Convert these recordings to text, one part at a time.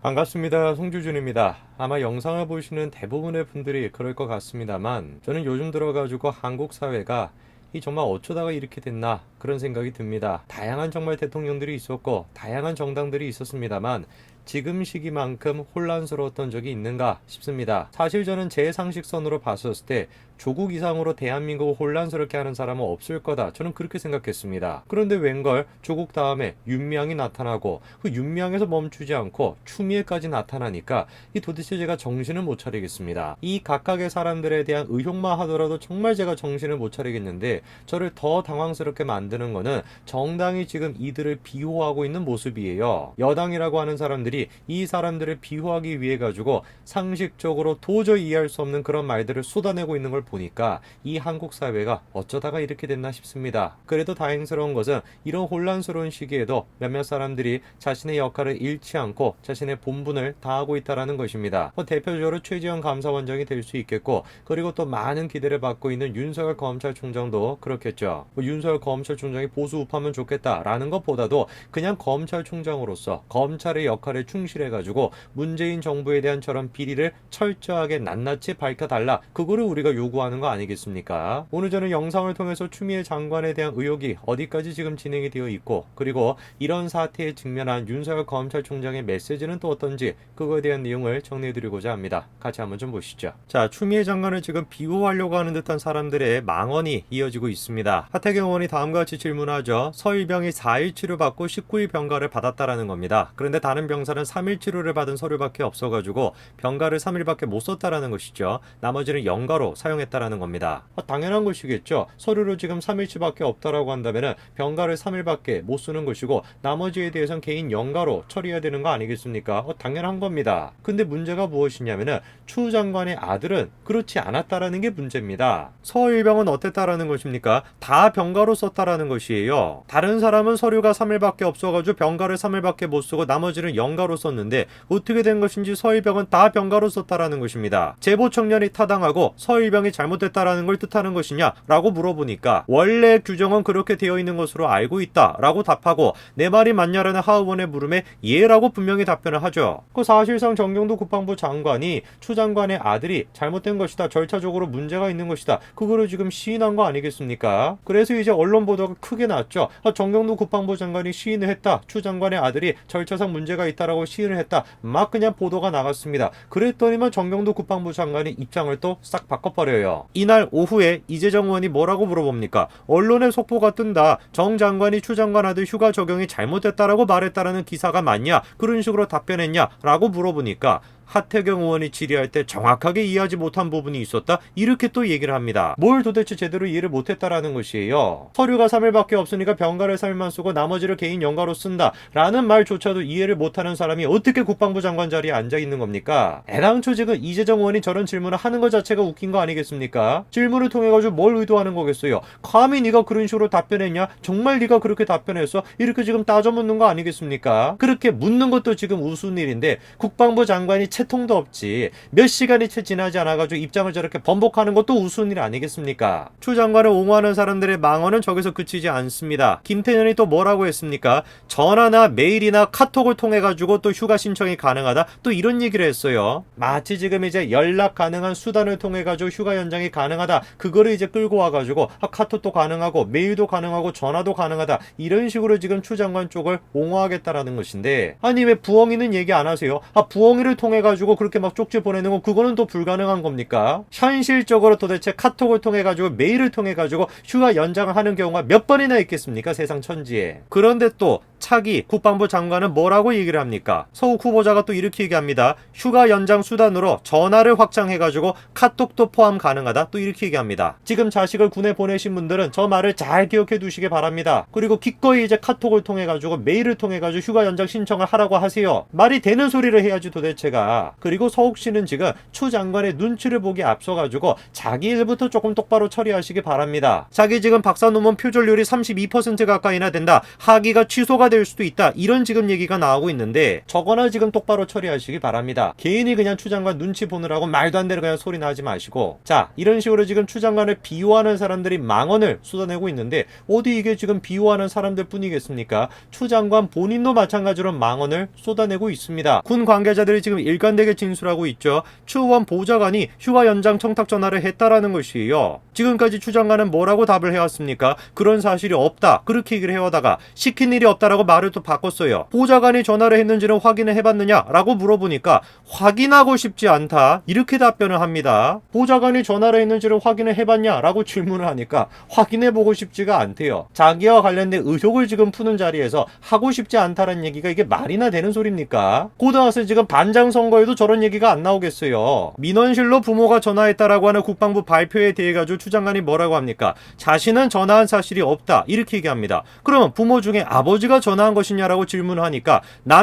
반갑습니다. 송주준입니다. 아마 영상을 보시는 대부분의 분들이 그럴 것 같습니다만 저는 요즘 들어가지고 한국 사회가 이 정말 어쩌다가 이렇게 됐나 그런 생각이 듭니다. 다양한 정말 대통령들이 있었고 다양한 정당들이 있었습니다만 지금 시기만큼 혼란스러웠던 적이 있는가 싶습니다. 사실 저는 제 상식선으로 봤었을 때 조국 이상으로 대한민국을 혼란스럽게 하는 사람은 없을 거다. 저는 그렇게 생각했습니다. 그런데 웬걸 조국 다음에 윤미향이 나타나고 그 윤미향에서 멈추지 않고 추미애까지 나타나니까 이 도대체 제가 정신을 못 차리겠습니다. 이 각각의 사람들에 대한 의혹만 하더라도 정말 제가 정신을 못 차리겠는데 저를 더 당황스럽게 만드는 거는 정당이 지금 이들을 비호하고 있는 모습이에요. 여당이라고 하는 사람들이 이 사람들을 비호하기 위해 가지고 상식적으로 도저히 이해할 수 없는 그런 말들을 쏟아내고 있는 걸 보니까 이 한국 사회가 어쩌다가 이렇게 됐나 싶습니다. 그래도 다행스러운 것은 이런 혼란스러운 시기에도 몇몇 사람들이 자신의 역할을 잃지 않고 자신의 본분을 다하고 있다는 것입니다. 대표적으로 최지원 감사원장이 될 수 있겠고, 그리고 또 많은 기대를 받고 있는 윤석열 검찰총장도 그렇겠죠. 윤석열 검찰총장이 보수 우파면 좋겠다라는 것보다도 그냥 검찰총장으로서 검찰의 역할에 충실해가지고 문재인 정부에 대한 저런 비리를 철저하게 낱낱이 밝혀달라, 그거를 우리가 요구하는 거 아니겠습니까? 오늘 저는 영상을 통해서 추미애 장관에 대한 의혹이 어디까지 지금 진행이 되어 있고, 그리고 이런 사태에 직면한 윤석열 검찰총장의 메시지는 또 어떤지, 그거에 대한 내용을 정리해드리고자 합니다. 같이 한번 좀 보시죠. 자, 추미애 장관을 지금 비호하려고 하는 듯한 사람들의 망언이 이어지고 있습니다. 하태경 의원이 다음과 같이 질문하죠. 서일병이 4일 치료받고 19일 병가를 받았다라는 겁니다. 그런데 다른 병사는 3일 치료를 받은 서류밖에 없어가지고 병가를 3일밖에 못 썼다라는 것이죠. 나머지는 연가로 사용했다라는 겁니다. 당연한 것이겠죠. 서류로 지금 3일치밖에 없다라고 한다면 병가를 3일밖에 못 쓰는 것이고 나머지에 대해서는 개인 연가로 처리해야 되는 거 아니겠습니까? 당연한 겁니다. 근데 문제가 무엇이냐면은 추 장관의 아들은 그렇지 않았다라는 게 문제입니다. 서일병은 어땠다라는 것입니까? 다 병가로 썼다라는 것이에요. 다른 사람은 서류가 3일밖에 없어가지고 병가를 3일밖에 못 쓰고 나머지는 연가로 썼는데 어떻게 된 것인지 서일병은 다 병가로 썼다라는 것입니다. 제보 청년이 타당하고 서일병이 잘못됐다라는 걸 뜻하는 것이냐 라고 물어보니까 원래 규정은 그렇게 되어 있는 것으로 알고 있다 라고 답하고 내 말이 맞냐라는 하 의원의 물음에 예라고 분명히 답변을 하죠. 그 사실상 정경도 국방부 장관이 추 장관의 아들이 잘못된 것이다, 절차적으로 문제가 있는 것이다, 그거를 지금 시인한 거 아니겠습니까? 그래서 이제 언론 보도가 크게 났죠. 정경도 국방부 장관이 시인을 했다, 추 장관의 아들이 절차상 문제가 있다라고 시인을 했다, 막 그냥 보도가 나갔습니다. 그랬더니만 정경도 국방부 장관이 입장을 또 싹 바꿔버려요. 이날 오후에 이재정 의원이 뭐라고 물어봅니까? 언론에 속보가 뜬다, 정 장관이 추 장관 아들 휴가 적용이 잘못됐다라고 말했다라는 기사가 맞냐, 그런 식으로 답변했냐 라고 물어보니까 하태경 의원이 질의할 때 정확하게 이해하지 못한 부분이 있었다, 이렇게 또 얘기를 합니다. 뭘 도대체 제대로 이해를 못했다라는 것이에요. 서류가 3일밖에 없으니까 병가를 3일만 쓰고 나머지를 개인 연가로 쓴다 라는 말조차도 이해를 못하는 사람이 어떻게 국방부 장관 자리에 앉아있는 겁니까? 애당초 지금 이재정 의원이 저런 질문을 하는 것 자체가 웃긴 거 아니겠습니까? 질문을 통해 가지고 뭘 의도하는 거겠어요? 감히 네가 그런 식으로 답변했냐? 정말 네가 그렇게 답변했어? 이렇게 지금 따져 묻는 거 아니겠습니까? 그렇게 묻는 것도 지금 우스운 일인데 국방부 장관이 채통도 없지 몇 시간이 채 지나지 않아가지고 입장을 저렇게 번복하는 것도 우스운 일 아니겠습니까? 추 장관을 옹호하는 사람들의 망언은 저기서 그치지 않습니다. 김태년이 또 뭐라고 했습니까? 전화나 메일이나 카톡을 통해 가지고 또 휴가 신청이 가능하다, 또 이런 얘기를 했어요. 마치 지금 이제 연락 가능한 수단을 통해 가지고 휴가 연장이 가능하다, 그거를 이제 끌고 와가지고 카톡도 가능하고 메일도 가능하고 전화도 가능하다, 이런 식으로 지금 추 장관 쪽을 옹호하겠다라는 것인데, 아니 왜 부엉이는 얘기 안 하세요? 부엉이를 통해 가지고 그렇게 막 쪽지 보내는 거, 그거는 또 불가능한 겁니까? 현실적으로 도대체 카톡을 통해 가지고 메일을 통해 가지고 휴가 연장을 하는 경우가 몇 번이나 있겠습니까? 세상 천지에. 그런데 또 차기 국방부 장관은 뭐라고 얘기를 합니까? 서욱 후보자가 또 이렇게 얘기합니다. 휴가 연장 수단으로 전화를 확장해가지고 카톡도 포함 가능하다, 또 이렇게 얘기합니다. 지금 자식을 군에 보내신 분들은 저 말을 잘 기억해 두시기 바랍니다. 그리고 기꺼이 이제 카톡을 통해 가지고 메일을 통해 가지고 휴가 연장 신청을 하라고 하세요. 말이 되는 소리를 해야지 도대체가. 있습니다. 그리고 서욱 씨는 지금 추 장관의 눈치를 보기 앞서가지고 자기 일부터 조금 똑바로 처리하시기 바랍니다. 자기 지금 박사 논문 표절률이 32% 가까이나 된다. 학위가 취소가 될 수도 있다. 이런 지금 얘기가 나오고 있는데 저거나 지금 똑바로 처리하시기 바랍니다. 개인이 그냥 추 장관 눈치 보느라고 말도 안 되는 그냥 소리나 하지 마시고. 자, 이런 식으로 지금 추 장관을 비호하는 사람들이 망언을 쏟아내고 있는데 어디 이게 지금 비호하는 사람들 뿐이겠습니까? 추 장관 본인도 마찬가지로 망언을 쏟아내고 있습니다. 군 관계자들이 지금 일관되게 진술하고 있죠. 추 의원 보좌관이 휴가 연장 청탁 전화를 했다라는 것이에요. 지금까지 추 장관은 뭐라고 답을 해왔습니까? 그런 사실이 없다. 그렇게 얘기를 해오다가 시킨 일이 없다라고 말을 또 바꿨어요. 보좌관이 전화를 했는지는 확인을 해봤느냐라고 물어보니까 확인하고 싶지 않다. 이렇게 답변을 합니다. 보좌관이 전화를 했는지를 확인을 해봤냐라고 질문을 하니까 확인해보고 싶지가 않대요. 자기와 관련된 의혹을 지금 푸는 자리에서 하고 싶지 않다는 얘기가 이게 말이나 되는 소리입니까? 고등학생 지금 반장 선거에도 저런 얘기가 안 나오겠어요. 민원실로 부모가 전화했다라고 하는 국방부 발표에 대해 가지고 추 장관이 뭐라고 합니까? 자신은 전화한 사실이 없다. 이렇게 얘기합니다. 그러면 부모 중에 아버지가 전화한 것이냐라고 질문을 하니까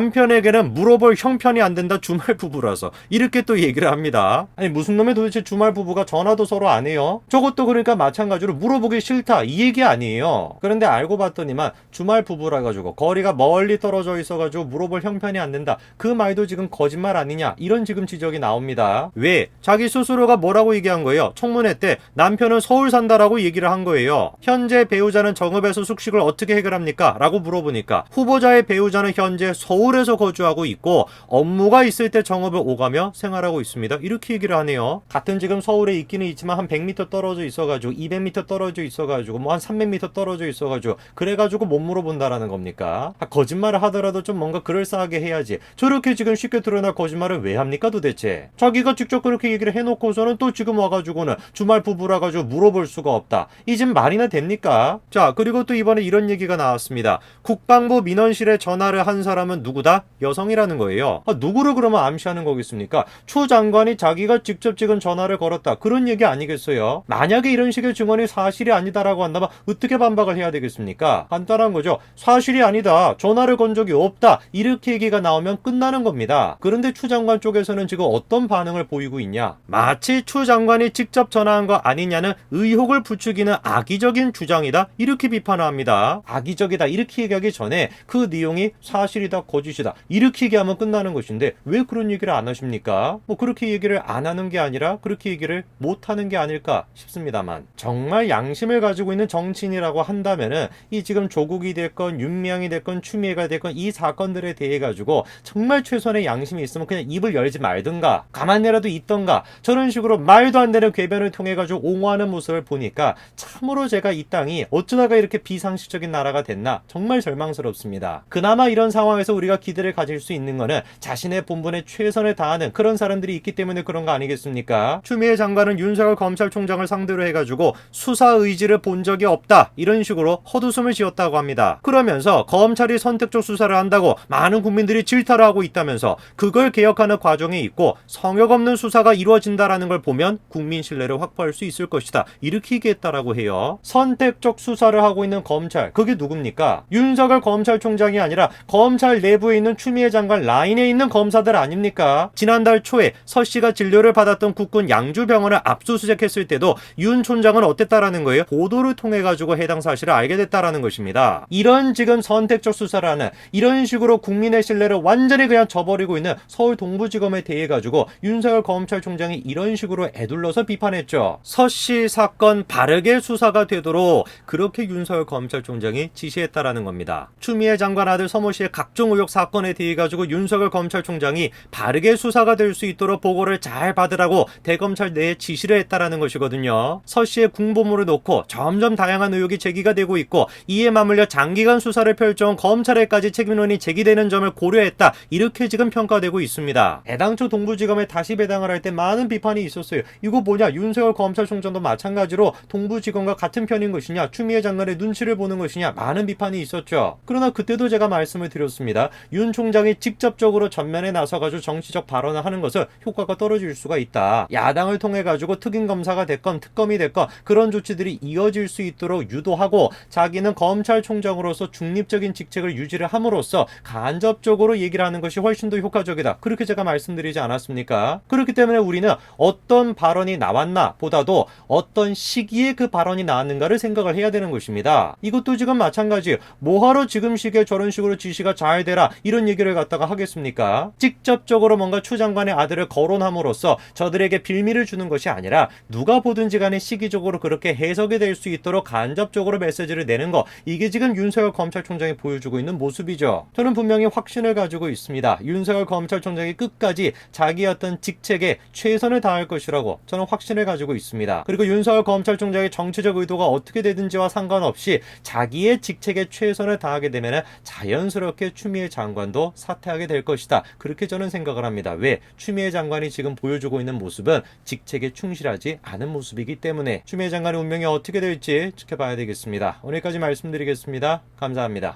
남편에게는 물어볼 형편이 안 된다. 주말 부부라서. 이렇게 또 얘기를 합니다. 아니 무슨 놈의 도대체 주말 부부가 전화도 서로 안 해요? 저것도 그러니까 마찬가지로 물어보기 싫다. 이 얘기 아니에요. 그런데 알고 봤더니만 주말 부부라 가지고 거리가 멀리 떨어져 있어가지고 물어볼 형편이 안 된다. 그 말도 지금 거짓말 아니냐. 이런 지금 지적이 나옵니다. 왜? 자기 스스로가 뭐라고 얘기한 거예요? 청문회 때 남편은 서울 산다라고 얘기를 한 거예요. 현재 배우자는 정읍에서 숙식을 어떻게 해결합니까? 라고 물어보니까 후보자의 배우자는 현재 서울에서 거주하고 있고 업무가 있을 때 정읍을 오가며 생활하고 있습니다. 이렇게 얘기를 하네요. 같은 지금 서울에 있기는 있지만 한 100m 떨어져 있어가지고 200m 떨어져 있어가지고 뭐 한 300m 떨어져 있어가지고 그래가지고 못 물어본다라는 겁니까? 거짓말을 하더라도 좀 뭔가 그럴싸하게 해야지. 저렇게 지금 쉽게 드러날 거짓말을 왜 합니까 도대체? 자기가 직접 그렇게 얘기를 해놓고서는 또 지금 와가지고는 주말 부부라 가지고 물어볼 수가 없다. 이 지금 말이나 됩니까? 자, 그리고 또 이번에 이런 얘기가 나왔습니다. 국방부 민원실에 전화를 한 사람은 누구다? 여성이라는 거예요. 누구를 그러면 암시하는 거겠습니까? 추 장관이 자기가 직접 지금 전화를 걸었다. 그런 얘기 아니겠어요? 만약에 이런 식의 증언이 사실이 아니다라고 한다면 어떻게 반박을 해야 되겠습니까? 간단한 거죠. 사실이 아니다. 전화를 건 적이 없다. 이렇게 얘기가 나오면 끝나는 겁니다. 그런데 추 장관 쪽에서는 지금 어떤 반응을 보이고 있냐? 마치 추 장관이 직접 전화한 거 아니냐는 의혹을 부추기는 악의적인 주장이다. 이렇게 비판을 합니다. 악의적이다. 이렇게 얘기하기 전에 그 내용이 사실이다. 거짓이다. 이렇게 얘기하면 끝나는 것인데 왜 그런 얘기를 안 하십니까? 뭐 그렇게 얘기를 안 하는 게 아니라 그렇게 얘기를 못 하는 게 아닐까 싶습니다만 정말 양심을 가지고 있는 정치인이라고 한다면은 이 지금 조국이 됐건 윤미향이 됐건 추미애가 됐건 이 사건들에 대해 가지고 정말 최선의 양심이 있으면 그냥 입을 열지 말든가 가만히라도 있던가 저런 식으로 말도 안 되는 궤변을 통해 가지고 옹호하는 모습을 보니까 참으로 제가 이 땅이 어쩌다가 이렇게 비상식적인 나라가 됐나 정말 절망스럽습니다. 그나마 이런 상황에서 우리가 기대를 가질 수 있는 거는 자신의 본분에 최선을 다하는 그런 사람들이 있기 때문에 그런 거 아니겠습니까? 추미애 장관은 윤석열 검찰총장을 상대로 해가지고 수사 의지를 본 적이 없다 이런 식으로 헛웃음을 지었다고 합니다. 그러면서 검찰이 선택적 수사를 한다고 많은 국민들이 질타를 하고 있다면서 그걸 개혁하는 과정에 있고 성역 없는 수사가 이루어진다라는 걸 보면 국민 신뢰를 확보할 수 있을 것이다 이렇게 얘기했다라고 해요. 선택적 수사를 하고 있는 검찰 그게 누굽니까? 윤석열 검찰총장이 아니라 검찰 내부에 있는 추미애 장관 라인에 있는 검사들 아닙니까? 지난달 초에 서 씨가 진료를 받았던 국군 양주병원을 압수수색했을 때도 윤 총장은 어땠다라는 거예요? 보도를 통해 가지고 해당 사실을 알게 됐다라는 것입니다. 이런 지금 선택적 수사를 하는 이런 식으로 국민의 신뢰를 완전히 그냥 저버리고 있는 서울 동부지검에 대해 가지고 윤석열 검찰총장이 이런 식으로 애둘러서 비판했죠. 서 씨 사건 바르게 수사가 되도록 그렇게 윤석열 검찰총장이 지시했다라는 겁니다. 추미애 장관 아들 서모 씨의 각종 의혹 사건에 대해 가지고 윤석열 검찰총장이 바르게 수사가 될 수 있도록 보고를 잘 받으라고 대검찰 내에 지시를 했다라는 것이거든요. 서 씨의 공보물을 놓고 점점 다양한 의혹이 제기가 되고 있고 이에 맞물려 장기간 수사를 펼쳐온 검찰에까지 책임론이 제기되는 점을 고려했다. 이렇게 지금 평가되고 있습니다. 애당초 동부지검에 다시 배당을 할 때 많은 비판이 있었어요. 이거 뭐냐? 윤석열 검찰총장도 마찬가지로 동부지검과 같은 편인 것이냐? 추미애 장관의 눈치를 보는 것이냐? 많은 비판이 있었죠. 그러나 그때도 제가 말씀을 드렸습니다. 윤 총장이 직접적으로 전면에 나서가지고 정치적 발언을 하는 것은 효과가 떨어질 수가 있다. 야당을 통해 가지고 특임검사가 됐건 특검이 됐건 그런 조치들이 이어질 수 있도록 유도하고 자기는 검찰총장으로서 중립적인 직책을 유지를 함으로써 간접적으로 얘기를 하는 것이 훨씬 더 효과적이다. 그렇게 그렇게 제가 말씀드리지 않았습니까? 그렇기 때문에 우리는 어떤 발언이 나왔나 보다도 어떤 시기에 그 발언이 나왔는가를 생각을 해야 되는 것입니다. 이것도 지금 마찬가지. 뭐하러 지금 시기에 저런 식으로 지시가 잘 되라 이런 얘기를 갖다가 하겠습니까? 직접적으로 뭔가 추 장관의 아들을 거론함으로써 저들에게 빌미를 주는 것이 아니라 누가 보든지 간에 시기적으로 그렇게 해석이 될 수 있도록 간접적으로 메시지를 내는 거, 이게 지금 윤석열 검찰총장이 보여주고 있는 모습이죠. 저는 분명히 확신을 가지고 있습니다. 윤석열 검찰총장이 끝까지 자기의 어떤 직책에 최선을 다할 것이라고 저는 확신을 가지고 있습니다. 그리고 윤석열 검찰총장의 정치적 의도가 어떻게 되든지와 상관없이 자기의 직책에 최선을 다하게 되면 자연스럽게 추미애 장관도 사퇴하게 될 것이다. 그렇게 저는 생각을 합니다. 왜? 추미애 장관이 지금 보여주고 있는 모습은 직책에 충실하지 않은 모습이기 때문에 추미애 장관의 운명이 어떻게 될지 지켜봐야 되겠습니다. 오늘까지 말씀드리겠습니다. 감사합니다.